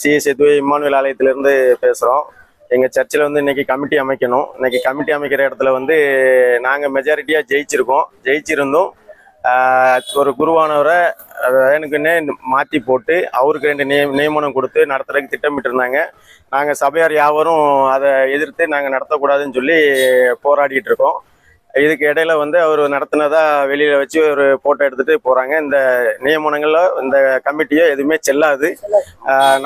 CSI தூய Emmanuel ஆலயத்திலிருந்து பேசுகிறோம். எங்கள் சர்ச்சில் வந்து இன்றைக்கி கமிட்டி அமைக்கணும். இன்றைக்கி கமிட்டி அமைக்கிற இடத்துல வந்து நாங்கள் மெஜாரிட்டியாக ஜெயிச்சிருந்தோம். ஒரு குருவானவரை வேணுக்குன்னே மாற்றி போட்டு அவருக்கு 2 நியமனம் கொடுத்து நடத்துறதுக்கு திட்டமிட்டு இருந்தாங்க. நாங்கள் சபையார் யாவரும் அதை எதிர்த்து நாங்கள் நடத்தக்கூடாதுன்னு சொல்லி போராடிட்டு இருக்கோம். இதுக்கு இடையில வந்து அவர் நடத்தினதா வெளியில வச்சு ஒரு போட்டோ எடுத்துட்டு போறாங்க. இந்த நியமனங்கள்ல இந்த கமிட்டியோ எதுவுமே செல்லாது.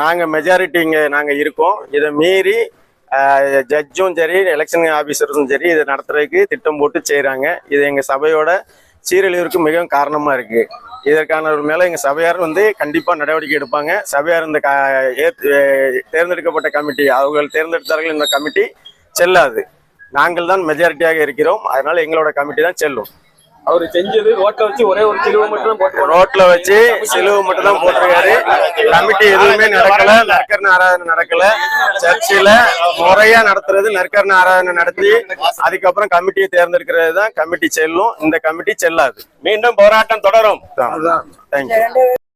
நாங்கள் மெஜாரிட்டி இங்கே நாங்கள் இருக்கோம். இதை மீறி ஜட்ஜும் சரி எலெக்ஷன் ஆஃபீஸர்ஸும் சரி இதை நடத்துறதுக்கு திட்டம் போட்டு செய்கிறாங்க. இது எங்கள் சபையோட சீரழிவுக்கு மிகவும் காரணமாக இருக்குது. இதற்கான மேலே எங்கள் சபையார் வந்து கண்டிப்பாக நடவடிக்கை எடுப்பாங்க. சபையார் இந்த தேர்ந்தெடுக்கப்பட்ட கமிட்டி அவர்கள் தேர்ந்தெடுத்தார்கள். இந்த கமிட்டி செல்லாது. நாங்கள் தான் மெஜாரிட்டியாக இருக்கிறோம். அதனால எங்களோட கமிட்டி தான் செல்லும். அவர் செஞ்சது ரோட்ல வச்சு ஒரே ஒரு சிலுவை மட்டும் தான் போட்டு ரோட்ல வச்சு சிலுவை மட்டும் தான் போட்டிருக்காரு. கமிட்டி எதுவுமே நடக்கல. நற்கரண ஆராதனை நடக்கல. சர்ச்சில் முறையா நடத்துறது நற்கரண ஆராதனை நடத்தி அதுக்கப்புறம் கமிட்டியை தேர்ந்தெடுக்கிறது தான் கமிட்டி செல்லும். இந்த கமிட்டி செல்லாது. மீண்டும் போராட்டம் தொடரும். தேங்க்யூ.